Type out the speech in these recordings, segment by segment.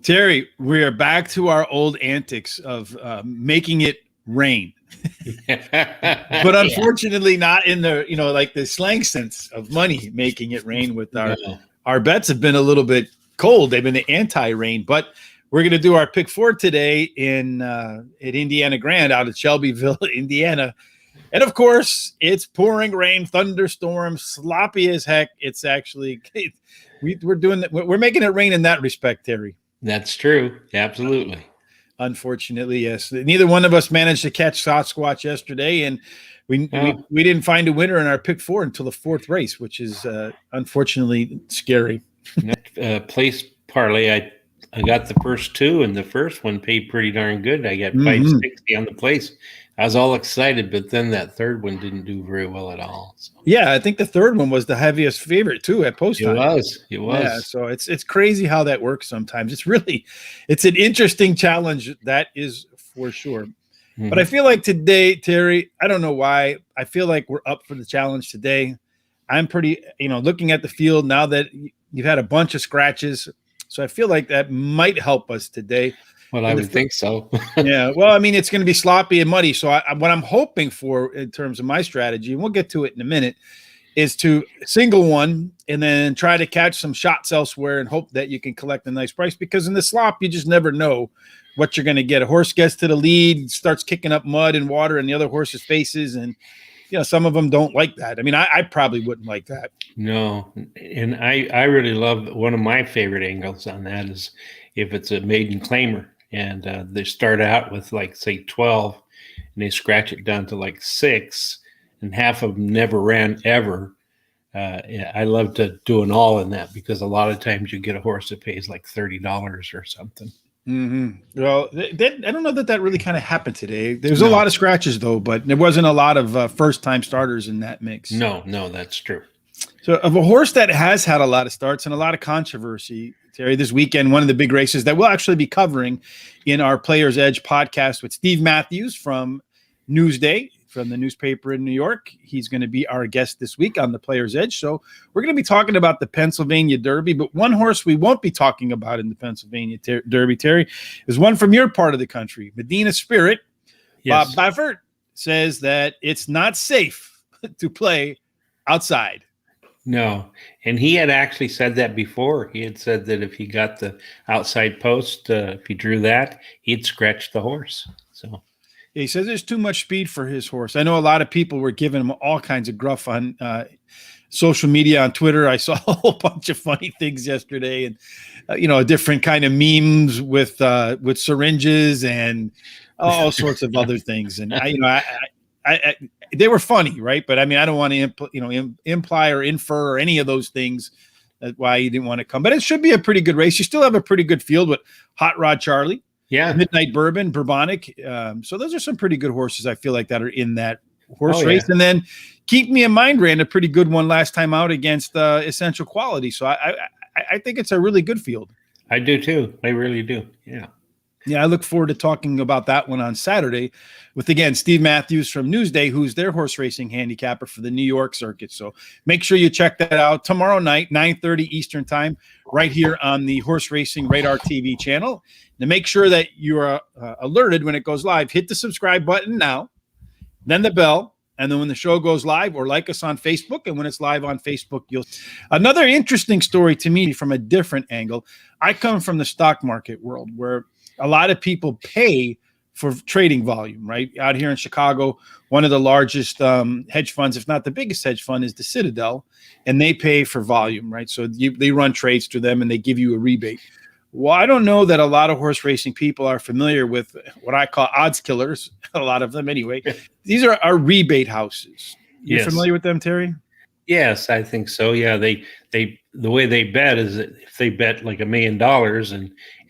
Terry, we are back to our old antics of making it rain. But unfortunately not in the, like the slang sense of money, making it rain with our bets have been a little bit cold. They've been the anti-rain, but we're going to do our pick four today in at Indiana Grand out of Shelbyville, Indiana. And of course, it's pouring rain, thunderstorms, sloppy as heck. It's actually, we're doing that. We're making it rain in that respect, Terry. That's true. Absolutely. Unfortunately, yes. Neither one of us managed to catch Sasquatch yesterday, and we didn't find a winner in our pick four until the fourth race, which is unfortunately scary. Place-Parlay, I got the first two, and the first one paid pretty darn good. I got 560 on the place. I was all excited, but then that third one didn't do very well at all. So. Yeah, I think the third one was the heaviest favorite too at post time. It was. Yeah, so it's crazy how that works sometimes. It's an interesting challenge, that is for sure. But I feel like today, Terry, I don't know why, I feel like we're up for the challenge today. I'm pretty, looking at the field now that you've had a bunch of scratches, so I feel like that might help us today. Well, I would think so. Yeah. Well, I mean, it's going to be sloppy and muddy. So what I'm hoping for in terms of my strategy, and we'll get to it in a minute, is to single one and then try to catch some shots elsewhere and hope that you can collect a nice price, because in the slop, you just never know what you're going to get. A horse gets to the lead, starts kicking up mud and water in the other horse's faces. And, some of them don't like that. I mean, I probably wouldn't like that. No. And I really love, one of my favorite angles on that is if it's a maiden claimer. And they start out with, like, say, 12, and they scratch it down to like 6, and half of them never ran ever. I love to do an all in that, because a lot of times you get a horse that pays like $30 or something. Well, I don't know that really kind of happened today. There's a lot of scratches, though, but there wasn't a lot of first-time starters in that mix. No, that's true. So of a horse that has had a lot of starts and a lot of controversy, Terry, this weekend, one of the big races that we'll actually be covering in our Player's Edge podcast with Steve Matthews from Newsday, from the newspaper in New York. He's going to be our guest this week on the Player's Edge. So we're going to be talking about the Pennsylvania Derby, but one horse we won't be talking about in the Pennsylvania Derby, Terry, is one from your part of the country, Medina Spirit. Yes. Bob Baffert says that it's not safe to play outside. No, and he had actually said that before. He had said that if he got the outside post, if he drew that, he'd scratch the horse. So he says there's too much speed for his horse. I know a lot of people were giving him all kinds of gruff on social media, on Twitter. I saw a whole bunch of funny things yesterday, and different kind of memes with syringes and all sorts of other things. And I they were funny, right? But I mean, I don't want to imply or infer or any of those things why you didn't want to come. But it should be a pretty good race. You still have a pretty good field with Hot Rod Charlie, Midnight Bourbon, Bourbonic. So those are some pretty good horses, I feel like, that are in that horse race. And then Keep Me in Mind ran a pretty good one last time out against Essential Quality. So I think it's a really good field. I do too. I really do. Yeah. Yeah, I look forward to talking about that one on Saturday with, again, Steve Matthews from Newsday, who's their horse racing handicapper for the New York circuit. So make sure you check that out tomorrow night, 9:30 Eastern time, right here on the Horse Racing Radar TV channel. And make sure that you are alerted when it goes live. Hit the subscribe button now, then the bell, and then when the show goes live, or like us on Facebook. And when it's live on Facebook, you'll. Another interesting story to me from a different angle. I come from the stock market world, where a lot of people pay for trading volume, right? Out here in Chicago, one of the largest hedge funds, if not the biggest hedge fund, is the Citadel, and they pay for volume, right? So they run trades through them, and they give you a rebate. Well, I don't know that a lot of horse racing people are familiar with what I call odds killers, a lot of them anyway. These are our rebate houses. You familiar with them, Terry? Yes, I think so. Yeah, they the way they bet is that if they bet like $1 million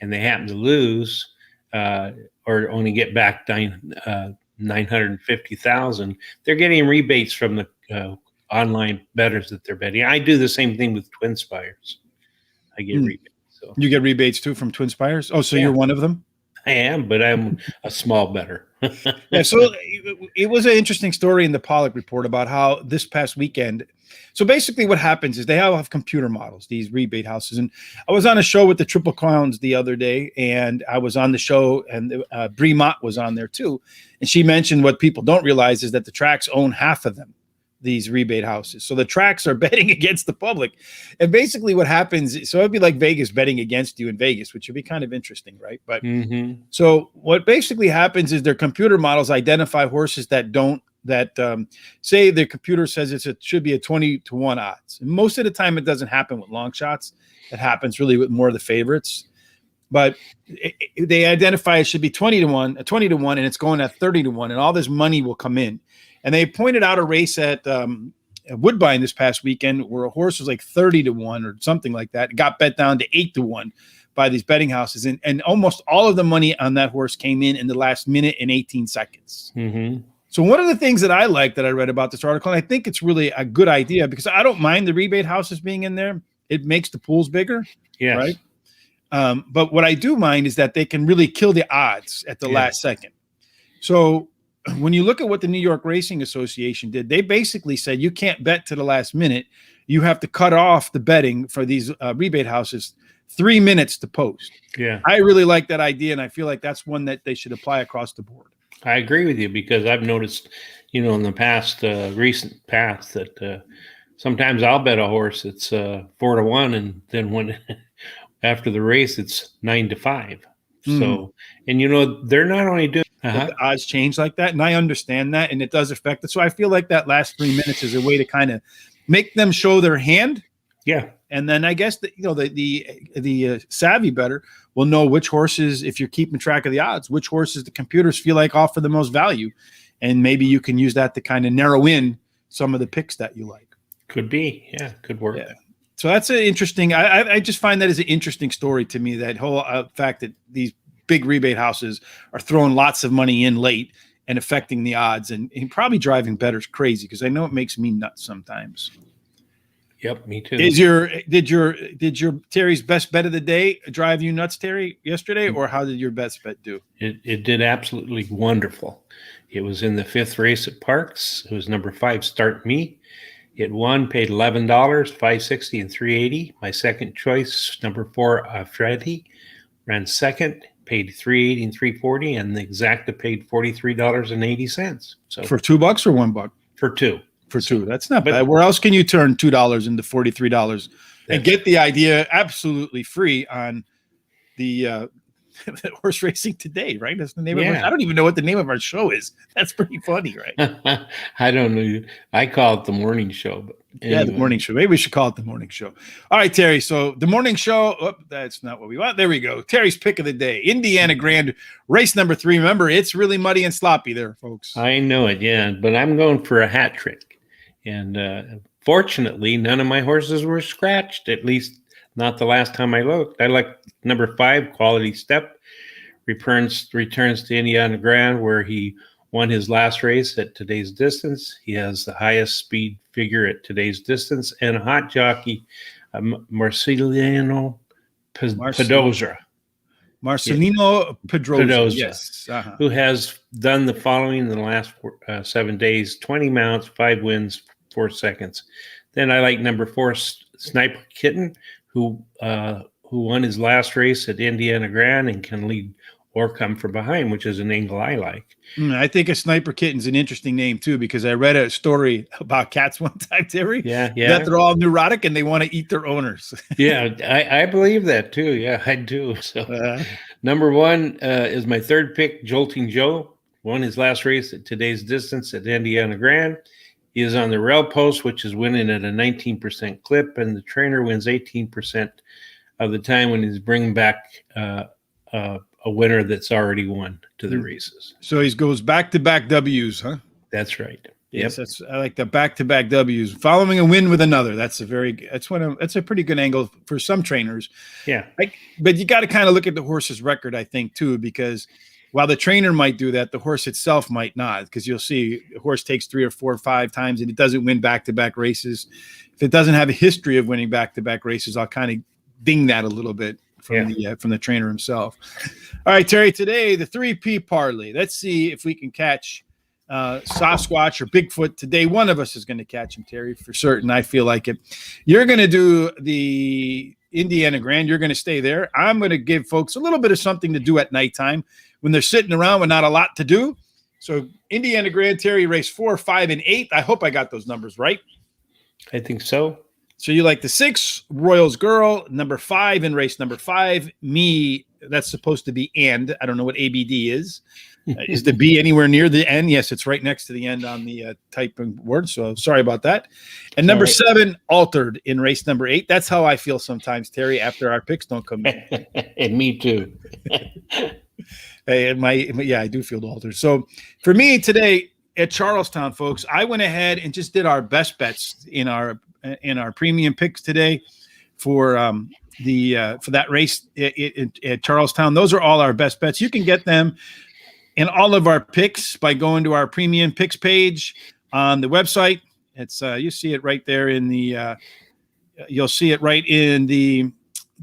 and they happen to lose or only get back 950,000, they're getting rebates from the online bettors that they're betting. I do the same thing with Twin Spires. I get rebates. So you get rebates too from Twin Spires? Oh, so you're one of them? I am, but I'm a small bettor. Yeah, so it was an interesting story in the Pollock report about how this past weekend So basically what happens is they all have computer models, these rebate houses. And I was on a show with the Triple Crowns the other day, and I was on the show, and Bree Mott was on there too. And she mentioned what people don't realize is that the tracks own half of them, these rebate houses. So the tracks are betting against the public. And basically what happens, so it'd be like Vegas betting against you in Vegas, which would be kind of interesting, right? But so what basically happens is their computer models identify horses that don't, say their computer says it should be a 20-1 odds. And most of the time it doesn't happen with long shots. It happens really with more of the favorites. But they identify it should be 20-1, and it's going at 30-1, and all this money will come in. And they pointed out a race at Woodbine this past weekend where a horse was like 30-1 or something like that. It got bet down to 8-1 by these betting houses. And almost all of the money on that horse came in the last minute and 18 seconds. So one of the things that I like that I read about this article, and I think it's really a good idea because I don't mind the rebate houses being in there. It makes the pools bigger. Yes. Right. But what I do mind is that they can really kill the odds at the last second. So when you look at what the New York Racing Association did, they basically said you can't bet to the last minute. You have to cut off the betting for these rebate houses 3 minutes to post. Yeah. I really like that idea, and I feel like that's one that they should apply across the board. I agree with you because I've noticed, in the past, recent past that sometimes I'll bet a horse it's 4-1, and then when after the race it's 9-5. So, and they're not only doing the odds change like that, and I understand that, and it does affect it. So I feel like that last 3 minutes is a way to kind of make them show their hand. Yeah. And then I guess that the savvy bettor will know which horses, if you're keeping track of the odds, which horses the computers feel like offer the most value, and maybe you can use that to kind of narrow in some of the picks that you like. Could be, yeah, could work. Yeah. So that's an interesting. I just find that is an interesting story to me. That whole fact that these big rebate houses are throwing lots of money in late and affecting the odds, and probably driving bettors crazy because I know it makes me nuts sometimes. Yep, me too. Did your Terry's best bet of the day drive you nuts, Terry, yesterday, or how did your best bet do? It did absolutely wonderful. It was in the 5th race at Parks. It was number 5, Start Me. It won, paid $11, $5.60 and $3.80. My second choice, number 4, Freddy, ran second, paid $3.80 and $3.40, and the exacta paid $43.80. So for $2 or $1? For 2. For 2, that's not bad. Where else can you turn $2 into $43 and get the idea absolutely free on the Horse Racing Today? Right, that's the name of I don't even know what the name of our show is. That's pretty funny, right? I don't know. I call it the morning show, but anyway. The morning show. Maybe we should call it the morning show. All right, Terry. So the morning show. Oh, that's not what we want. There we go. Terry's pick of the day: Indiana Grand race number 3. Remember, it's really muddy and sloppy there, folks. I know it, yeah, but I'm going for a hat trick. And fortunately, none of my horses were scratched, at least not the last time I looked. I like number 5, Quality Step, returns to Indiana Grand, where he won his last race at Today's Distance. He has the highest speed figure at Today's Distance, and a hot jockey, Marcelino Pedrosa. Marcelino Pedrosa, yes, who has done the following in the last 7 days: 20 mounts, 5 wins, 4 seconds. Then I like number 4, Sniper Kitten, who won his last race at Indiana Grand and can lead or come from behind, which is an angle I like. I think a Sniper Kitten's an interesting name too, because I read a story about cats one time, Terry. Yeah. That they're all neurotic and they want to eat their owners. Yeah, I believe that too. Yeah, I do. So number 1 is my 3rd pick, Jolting Joe. Won his last race at Today's Distance at Indiana Grand. He is on the rail post, which is winning at a 19% clip, and the trainer wins 18% of the time when he's bringing back a winner that's already won to the races. So he goes back-to-back W's, huh? That's right. Yes, I like the back-to-back W's. Following a win with another. That's a pretty good angle for some trainers. Yeah. But you got to kind of look at the horse's record, I think, too, because while the trainer might do that, the horse itself might not, because you'll see a horse takes 3 or 4 or 5 times and it doesn't win back-to-back races. If it doesn't have a history of winning back-to-back races, I'll kind of ding that a little bit from the trainer himself. All right, Terry, today, the 3P parlay. Let's see if we can catch Sasquatch or Bigfoot today. One of us is going to catch him, Terry, for certain. I feel like it. You're going to do the Indiana Grand. You're going to stay there. I'm going to give folks a little bit of something to do at nighttime when they're sitting around with not a lot to do. So Indiana Grand, Terry, race 4, 5, and 8. I hope I got those numbers right. I think so. So you like the 6, Royals Girl, number 5 in race number 5. Me, that's supposed to be and. I don't know what ABD is. Is the B anywhere near the end? Yes, it's right next to the end on the typing word. So sorry about that. And number 7, Altered in race number 8. That's how I feel sometimes, Terry, after our picks don't come in. And me too. Hey, I do feel altered. So for me today at Charlestown, folks, I went ahead and just did our best bets in our premium picks today for that race at Charlestown. Those are all our best bets. You can get them in all of our picks by going to our premium picks page on the website. It's you see it right there in the you'll see it right in the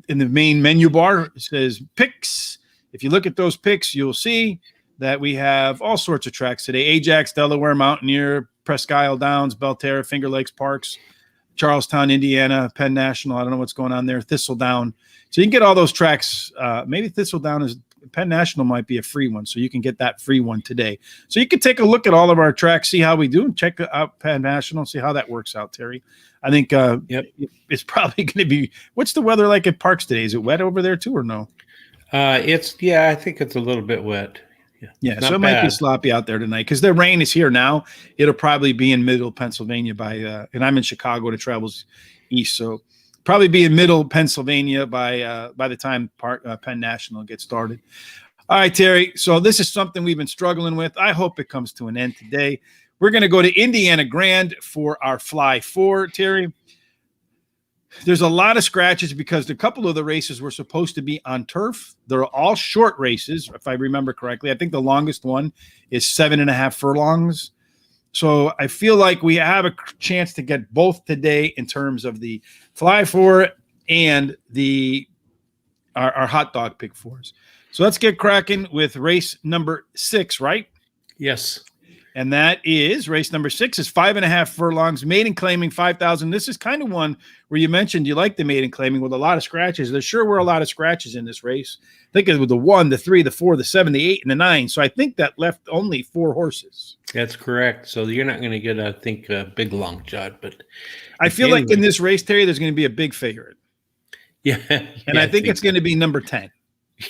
main menu bar. It says picks. If you look at those picks, you'll see that we have all sorts of tracks today: Ajax, Delaware, Mountaineer, Presque Isle Downs, Belterra, Finger Lakes Parks, Charlestown, Indiana, Penn National. I don't know what's going on there. Thistledown. So you can get all those tracks. Maybe Thistledown is Penn National might be a free one, so you can get that free one today. So you can take a look at all of our tracks, see how we do, and check out Penn National, see how that works out, Terry. I think it's probably going to be. What's the weather like at Parks today? Is it wet over there too, or no? I think it's a little bit wet. Yeah, so it might be sloppy out there tonight because the rain is here now. It'll probably be in middle Pennsylvania and I'm in Chicago and it travels east, so probably be in middle Pennsylvania by the time Penn National gets started. All right, Terry. So this is something we've been struggling with. I hope it comes to an end today. We're going to go to Indiana Grand for our Fly 4, Terry. There's a lot of scratches because a couple of the races were supposed to be on turf. They're all short races, if I remember correctly. I think the longest one is 7.5 furlongs. So I feel like we have a chance to get both today in terms of the Fly 4 and our hot dog pick 4s. So let's get cracking with race number 6, right? Yes. And that is race number 6 is 5.5 furlongs, maiden claiming 5,000. This is kind of one where you mentioned you like the maiden claiming with a lot of scratches. There sure were a lot of scratches in this race. I think it was the 1, the 3, the 4, the 7, the 8, and the 9. So I think that left only 4 horses. That's correct. So you're not going to get, I think, a big long shot. But I feel like in this race, Terry, there's going to be a big favorite. Yeah. And I think it's going to be number 10.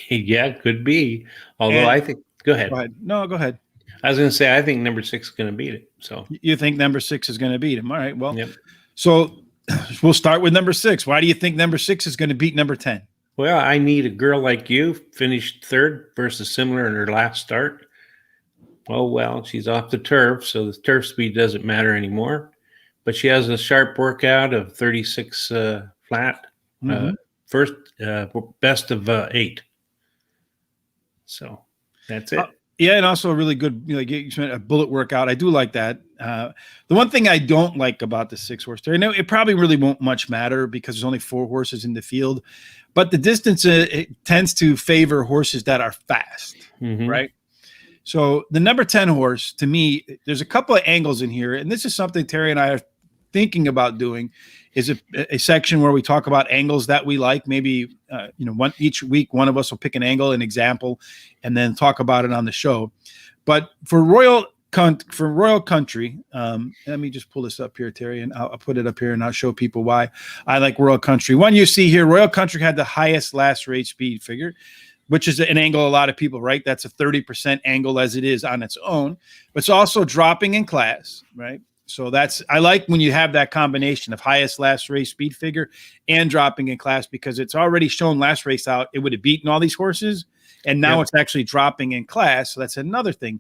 Yeah, could be. Although I think, go ahead. No, go ahead. I was going to say, I think number 6 is going to beat it. So you think number 6 is going to beat him? All right. Well, yep. So we'll start with number 6. Why do you think number 6 is going to beat number 10? Well, I need a girl like you, finished 3rd versus similar in her last start. Well, she's off the turf, so the turf speed doesn't matter anymore. But she has a sharp workout of 36 flat. First, best of 8. So that's it. Yeah, and also a really good, you spent a bullet workout. I do like that. The one thing I don't like about the 6 horse Terry, it probably really won't much matter because there's only 4 horses in the field, but the distance it tends to favor horses that are fast, right? So the number 10 horse, to me, there's a couple of angles in here, and this is something Terry and I are thinking about doing. Is a section where we talk about angles that we like. Maybe each week one of us will pick an angle, an example, and then talk about it on the show. But for Royal Country, let me just pull this up here, Terry, and I'll put it up here and I'll show people why I like Royal Country. One you see here, Royal Country had the highest last race speed figure, which is an angle a lot of people, right? That's a 30% angle as it is on its own, but it's also dropping in class, right? So I like when you have that combination of highest last race speed figure and dropping in class, because it's already shown last race out it would have beaten all these horses, and now it's actually dropping in class. So that's another thing.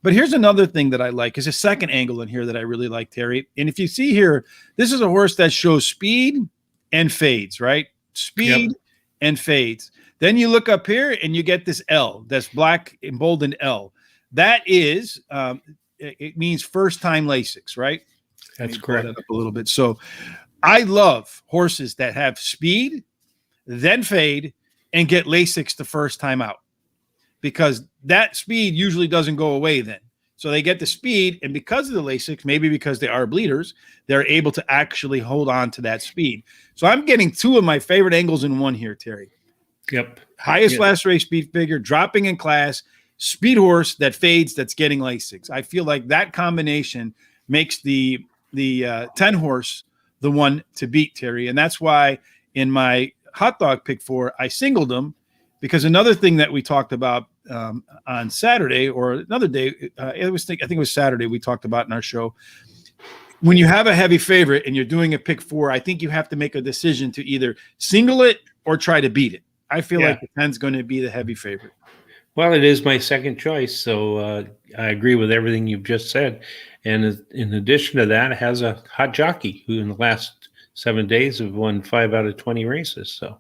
But here's another thing that I like is a second angle in here that I really like, Terry. And if you see here, this is a horse that shows speed and fades, right? Speed and fades. Then you look up here and you get this L, that's black emboldened L. That is it means first time Lasix, right? That's correct. Up a little bit. So I love horses that have speed, then fade, and get Lasix the first time out, because that speed usually doesn't go away then. So they get the speed, and because of the Lasix, maybe because they are bleeders, they're able to actually hold on to that speed. So I'm getting two of my favorite angles in one here, Terry. Yep. Highest last race speed figure, dropping in class, speed horse that fades, that's getting Lasix. I feel like that combination makes the 10 horse the one to beat, Terry. And that's why in my hot dog pick 4, I singled them, because another thing that we talked about on Saturday or another day, I think it was Saturday we talked about in our show. When you have a heavy favorite and you're doing a pick 4, I think you have to make a decision to either single it or try to beat it. I feel like the 10's going to be the heavy favorite. Well, it is my second choice, so I agree with everything you've just said. And in addition to that, it has a hot jockey who in the last 7 days have won 5 out of 20 races. So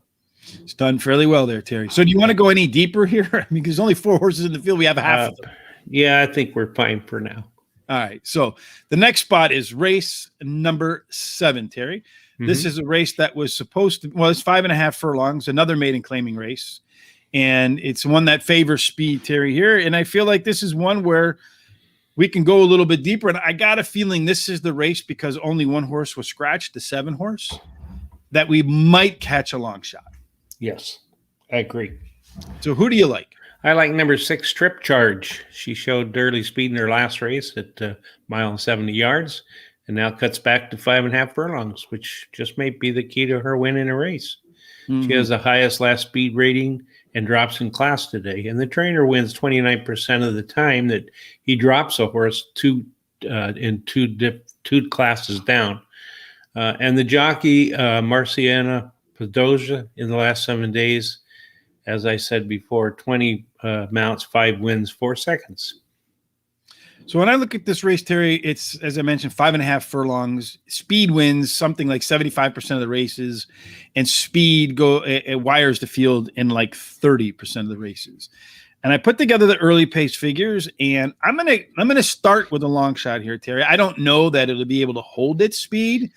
it's done fairly well there, Terry. So do you want to go any deeper here? I mean, there's only 4 horses in the field. We have half of them. Yeah, I think we're fine for now. All right. So the next spot is race number 7, Terry. Mm-hmm. This is a race that was supposed to, well, it's 5.5 furlongs, another maiden claiming race. And it's one that favors speed, Terry, here. And I feel like this is one where we can go a little bit deeper. And I got a feeling this is the race, because only one horse was scratched, the 7 horse, that we might catch a long shot. Yes, I agree. So who do you like? I like number 6, Trip Charge. She showed early speed in her last race at mile and 70 yards, and now cuts back to 5.5 furlongs, which just may be the key to her winning a race. Mm-hmm. She has the highest last speed rating and drops in class today. And the trainer wins 29% of the time that he drops a horse two classes down. And the jockey, Marciana Padoja, in the last 7 days, as I said before, 20 mounts, 5 wins, 4 seconds. So when I look at this race, Terry, it's, as I mentioned, 5.5 furlongs. Speed wins something like 75% of the races, and speed it wires the field in like 30% of the races. And I put together the early pace figures, and I'm gonna start with a long shot here, Terry. I don't know that it'll be able to hold its speed,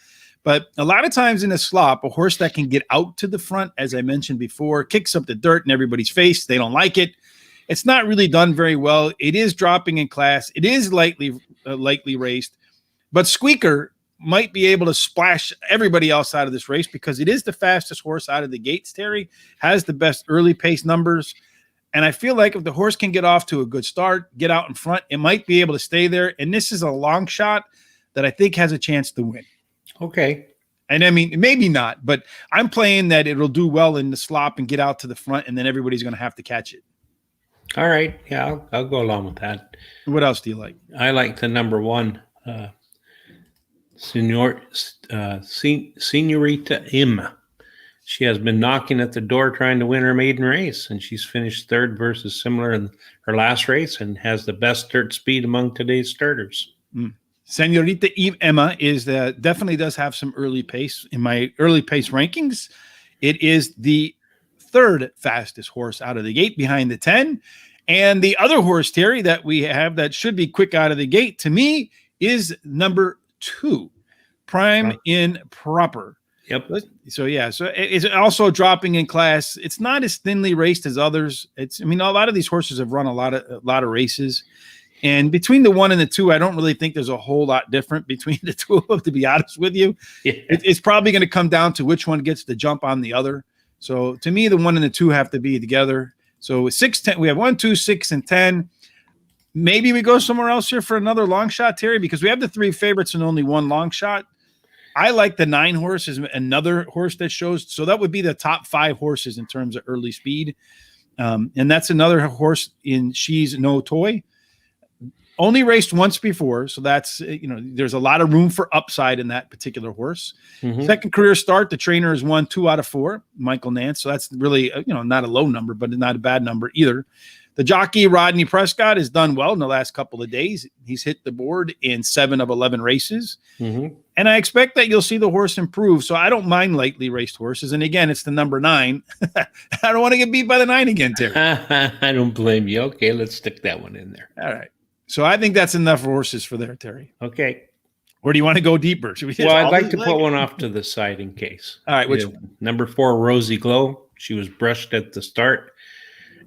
but a lot of times in a slop, a horse that can get out to the front, as I mentioned before, kicks up the dirt in everybody's face. They don't like it. It's not really done very well. It is dropping in class. It is lightly raced, but Squeaker might be able to splash everybody else out of this race, because it is the fastest horse out of the gates, Terry, has the best early pace numbers. And I feel like if the horse can get off to a good start, get out in front, it might be able to stay there. And this is a long shot that I think has a chance to win. Okay. And I mean, maybe not, but I'm playing that it'll do well in the slop and get out to the front, and then everybody's going to have to catch it. All right. Yeah, I'll go along with that. What else do you like? I like the number 1, Senorita M. She has been knocking at the door trying to win her maiden race, and she's finished 3rd versus similar in her last race and has the best dirt speed among today's starters. Senorita Emma definitely does have some early pace. In my early pace rankings, it is the 3rd fastest horse out of the gate behind the 10. And the other horse, Terry, that we have that should be quick out of the gate, to me, is number 2, Prime in Proper. Yep. So it's also dropping in class. It's not as thinly raced as others. A lot of these horses have run a lot of races. And between the 1 and the 2, I don't really think there's a whole lot different between the 2 of them, to be honest with you. Yeah. It's probably going to come down to which one gets the jump on the other. So to me, the 1 and the 2 have to be together. So with 6, 10, we have 1, 2, 6, and 10. Maybe we go somewhere else here for another long shot, Terry, because we have the 3 favorites and only 1 long shot. I like the 9 horse as another horse that shows. So that would be the top 5 horses in terms of early speed. And that's another horse in She's No Toy. Only raced once before, so that's, there's a lot of room for upside in that particular horse. Mm-hmm. Second career start, the trainer has won 2 out of 4, Michael Nance. So that's really, not a low number, but not a bad number either. The jockey, Rodney Prescott, has done well in the last couple of days. He's hit the board in 7 of 11 races. Mm-hmm. And I expect that you'll see the horse improve. So I don't mind lightly raced horses. And again, it's the number 9. I don't want to get beat by the 9 again, Terry. I don't blame you. Okay, let's stick that one in there. All right. So I think that's enough horses for there, Terry. Okay. Or do you want to go deeper? I'd like to put one off to the side in case. All right. Which one? Number 4, Rosie Glow. She was brushed at the start.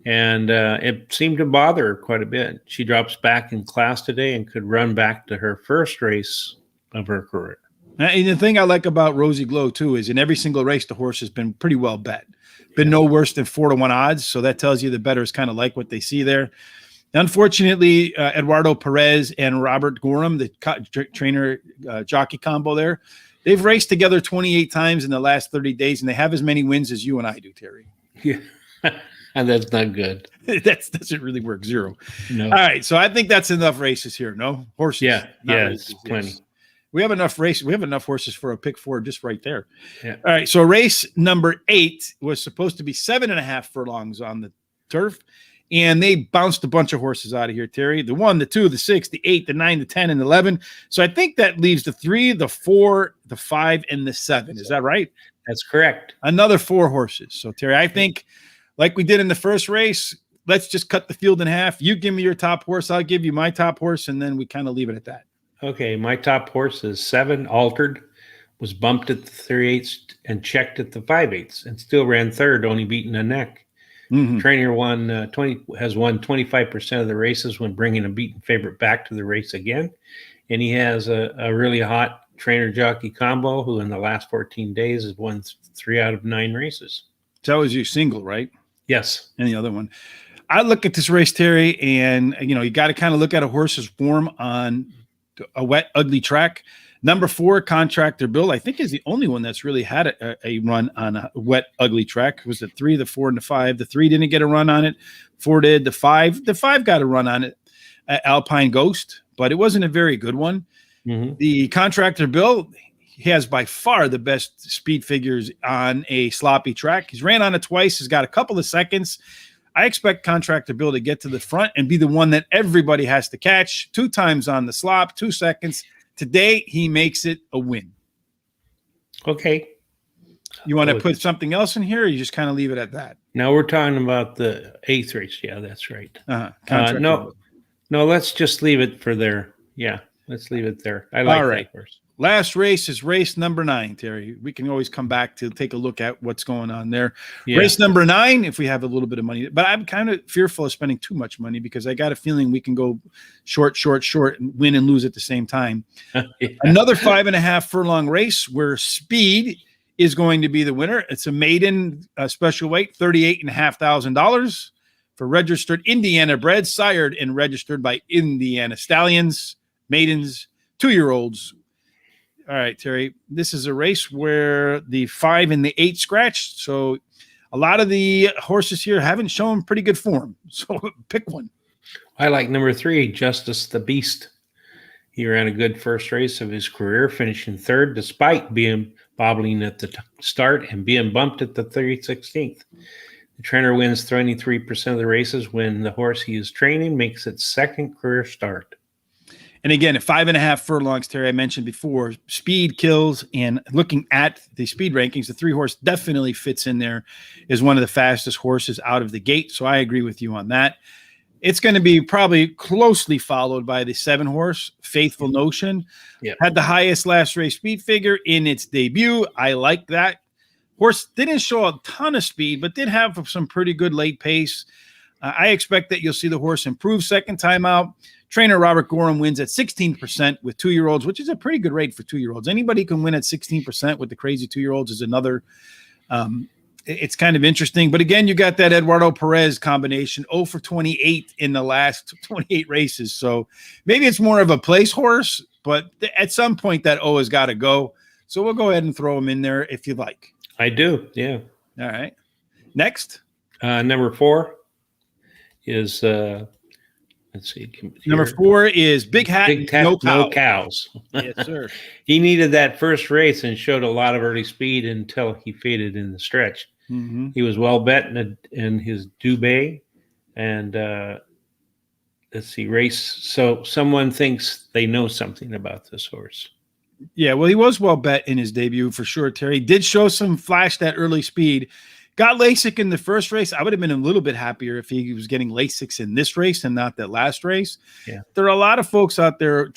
and it seemed to bother her quite a bit. She drops back in class today and could run back to her first race of her career. And the thing I like about Rosie Glow too is in every single race the horse has been pretty well bet. Been no worse than 4-1 odds, so that tells you the bettors kind of like what they see there. Unfortunately, Eduardo Perez and Robert Gorham, the trainer jockey combo there, they've raced together 28 times in the last 30 days, and they have as many wins as you and I do, Terry. Yeah, and that's not good. That doesn't really work. 0. No. All right, so I think that's enough races here. No horses. Yeah, races, it's plenty. Yes. We have enough races. We have enough horses for a pick 4 just right there. Yeah. All right, so race number 8 was supposed to be 7.5 furlongs on the turf. And they bounced a bunch of horses out of here, Terry. The 1, the 2, the 6, the 8, the 9, the 10, and 11. So I think that leaves the 3, the 4, the 5, and the 7. Is that right? That's correct. Another 4 horses. So, Terry, I think like we did in the first race, let's just cut the field in half. You give me your top horse. I'll give you my top horse, and then we kind of leave it at that. Okay, my top horse is 7, Altered, was bumped at the 3/8 and checked at the 5/8 and still ran third, only beaten a neck. Mm-hmm. Trainer has won 25% of the races when bringing a beaten favorite back to the race again. And he has a really hot trainer jockey combo who in the last 14 days has won 3 out of 9 races. So that was your single, right? Yes. And the other one. I look at this race, Terry, and, you got to kind of look at a horse's form on a wet, ugly track. Number 4, Contractor Bill, I think is the only one that's really had a run on a wet, ugly track. It was the 3, the 4, and the 5. The 3 didn't get a run on it. 4 did. The 5 got a run on it. Alpine Ghost, but it wasn't a very good one. Mm-hmm. The Contractor Bill, he has by far the best speed figures on a sloppy track. He's ran on it twice. He's got a couple of seconds. I expect Contractor Bill to get to the front and be the one that everybody has to catch. 2 times on the slop, 2 seconds. Today, he makes it a win. Okay. You want to put something else in here, or you just kind of leave it at that? Now we're talking about the 8th race. Yeah, that's right. No, let's just leave it for there. Yeah, let's leave it there. I like that horse. Last race is race number 9, Terry. We can always come back to take a look at what's going on there. Yeah. Race number 9, if we have a little bit of money. But I'm kind of fearful of spending too much money because I got a feeling we can go short, and win and lose at the same time. Yeah. Another 5.5 furlong race where speed is going to be the winner. It's a maiden special weight, $38,500 for registered Indiana bred, sired and registered by Indiana Stallions, maidens, 2-year-olds. All right, Terry, this is a race where the 5 and the 8 scratched. So a lot of the horses here haven't shown pretty good form. So pick one. I like number 3, Justice the Beast. He ran a good first race of his career, finishing 3rd despite being bobbling at the start and being bumped at the 16th. The trainer wins 23% of the races when the horse he is training makes its 2nd career start. And again, at 5.5 furlongs, Terry, I mentioned before, speed kills. And looking at the speed rankings, the 3-horse definitely fits in there as one of the fastest horses out of the gate. So I agree with you on that. It's going to be probably closely followed by the 7-horse, Faithful Notion. Yep. Had the highest last race speed figure in its debut. I like that. Horse didn't show a ton of speed, but did have some pretty good late pace. I expect that you'll see the horse improve second time out. Trainer Robert Gorham wins at 16% with 2-year-olds, which is a pretty good rate for 2-year-olds. Anybody can win at 16% with the crazy 2-year-olds is another. It's kind of interesting. But again, you got that Eduardo Perez combination, 0 for 28 in the last 28 races. So maybe it's more of a place horse, but at some point that O has got to go. So we'll go ahead and throw him in there if you like. I do, yeah. All right. Next. Number 4 is... let's see. Number 4 is Big Hat, No Cows. Yes, sir. He needed that first race and showed a lot of early speed until he faded in the stretch. Mm-hmm. He was well bet in his Dubé. And let's see, race. So someone thinks they know something about this horse. Yeah, well, he was well bet in his debut for sure, Terry. Did show some flash that early speed. Got LASIK in the first race. I would have been a little bit happier if he was getting LASIK in this race and not that last race. Yeah. There are a lot of folks out there,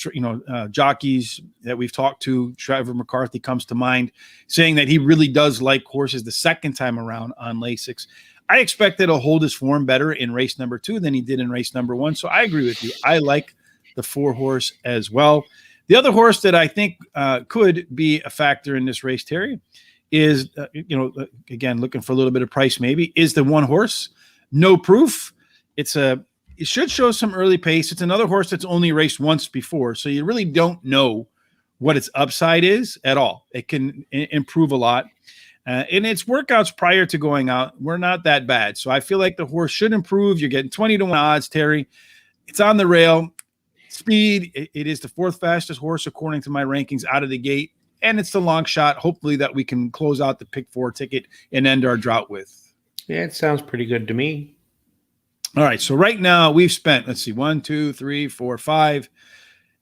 jockeys that we've talked to. Trevor McCarthy comes to mind, saying that he really does like horses the second time around on LASIK. I expect that he'll hold his form better in race number 2 than he did in race number 1. So I agree with you. I like the 4 horse as well. The other horse that I think could be a factor in this race, Terry, is, again, looking for a little bit of price maybe, is the 1 horse, No Proof. It should show some early pace. It's another horse that's only raced once before, so you really don't know what its upside is at all. It can improve a lot. In its workouts prior to going out, we're not that bad. So I feel like the horse should improve. You're getting 20-1 odds, Terry. It's on the rail. Speed, it is the 4th fastest horse according to my rankings out of the gate. And it's the long shot, hopefully, that we can close out the pick 4 ticket and end our drought with. Yeah, it sounds pretty good to me. All right, so right now we've spent, let's see, 1, 2, 3, 4, 5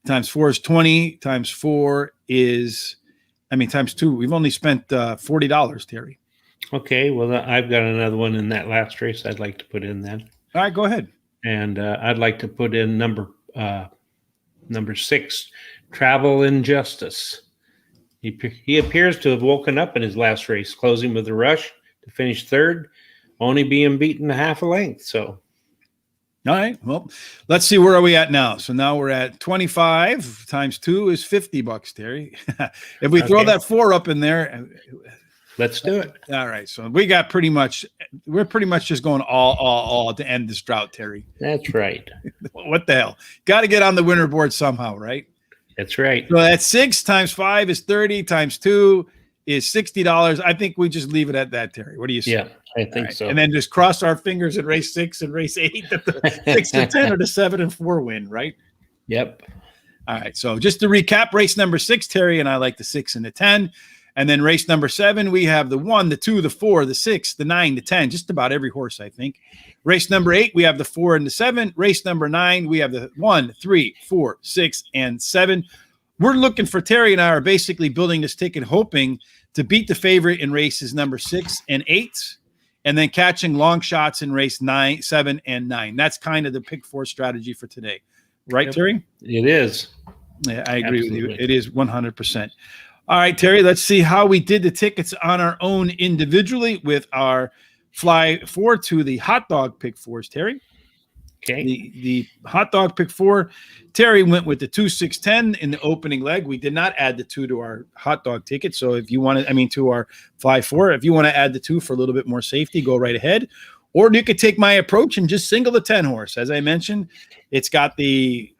times 4 is 20, times 4 is, times 2. We've only spent $40, Terry. Okay, well, I've got another one in that last race I'd like to put in then. All right, go ahead. And I'd like to put in number 6, Travel Injustice. He appears to have woken up in his last race, closing with a rush to finish 3rd, only being beaten half a length. So, all right. Well, let's see, where are we at now? So now we're at 25 times 2 is $50, Terry. If we throw that 4 up in there, let's do it. All right. So we're pretty much just going all to end this drought, Terry. That's right. What the hell? Got to get on the winner board somehow, right? That's right. So that's 6 times 5 is 30 times 2 is $60. I think we just leave it at that, Terry. What do you say? Yeah, I think so. And then just cross our fingers at race 6 and race 8 that the 6 and 10 or the 7 and 4 win, right? Yep. All right. So just to recap, race number 6, Terry and I like the 6 and the 10. And then race number 7, we have the 1, the 2, the 4, the 6, the 9, the 10, just about every horse, I think. Race number 8, we have the 4 and the 7. Race number 9, we have the 1, 3, 4, 6, and 7. We're looking for, Terry and I are basically building this ticket, hoping to beat the favorite in races number 6 and 8, and then catching long shots in race 9, 7, and 9. That's kind of the pick 4 strategy for today. Right, yep. Terry? It is. Yeah, I agree with you. It is 100%. All right, Terry, let's see how we did the tickets on our own individually with our fly 4 to the hot dog pick 4s, Terry. Okay. The hot dog pick 4, Terry went with the 2, 6, 10 in the opening leg. We did not add the 2 to our hot dog ticket. So if you want to, to our fly 4, if you want to add the 2 for a little bit more safety, go right ahead. Or you could take my approach and just single the 10 horse. As I mentioned, it's got the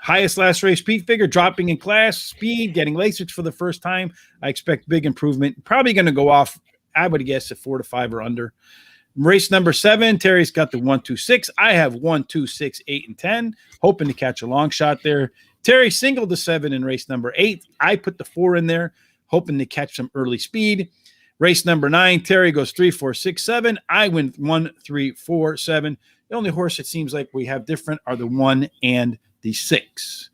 highest last race speed figure, dropping in class, speed, getting Lasix for the first time. I expect big improvement. Probably going to go off, I would guess, at 4 to 5 or under. Race number 7, Terry's got the 1, 2, 6. I have 1, 2, 6, 8, and 10, hoping to catch a long shot there. Terry singled the 7 in race number 8. I put the 4 in there, hoping to catch some early speed. Race number 9, Terry goes 3, 4, 6, 7. I went 1, 3, 4, 7. The only horse it seems like we have different are the 1 and the 6.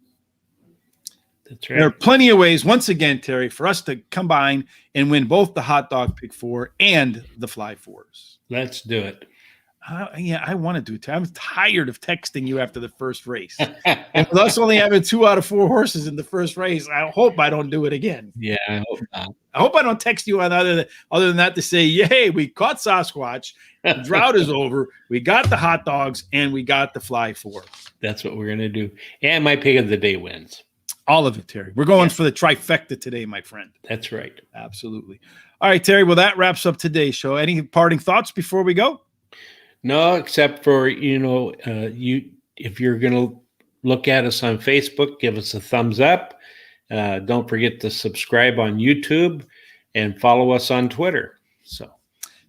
That's right. There are plenty of ways, once again, Terry, for us to combine and win both the hot dog pick 4 and the fly 4s. Let's do it. Yeah, I want to do it. I'm tired of texting you after the first race. And with us only having 2 out of 4 horses in the first race, I hope I don't do it again. Yeah, I hope not. I hope I don't text you on other than that to say, yay, we caught Sasquatch. The drought is over. We got the hot dogs and we got the fly 4. That's what we're going to do. And my pick of the day wins. All of it, Terry. We're going for the trifecta today, my friend. That's right. Absolutely. All right, Terry. Well, that wraps up today's show. Any parting thoughts before we go? No, except for, if you're going to look at us on Facebook, give us a thumbs up. Don't forget to subscribe on YouTube and follow us on Twitter. So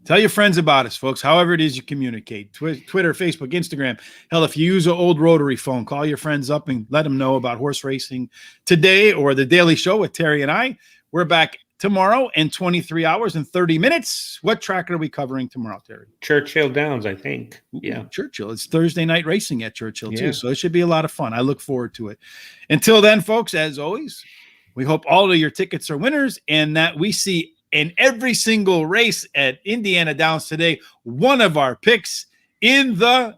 tell your friends about us, folks, however it is you communicate. Twitter, Facebook, Instagram. Hell, if you use an old rotary phone, call your friends up and let them know about horse racing today or the Daily Show with Terry and I. We're back tomorrow in 23 hours and 30 minutes. What track are we covering tomorrow, Terry? Churchill Downs, I think. Yeah. Churchill. It's Thursday night racing at Churchill, too. So it should be a lot of fun. I look forward to it. Until then, folks, as always, we hope all of your tickets are winners and that we see in every single race at Indiana Downs today one of our picks in the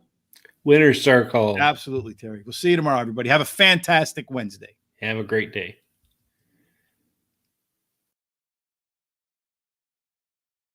winner's circle. Absolutely, Terry. We'll see you tomorrow, everybody. Have a fantastic Wednesday. Have a great day.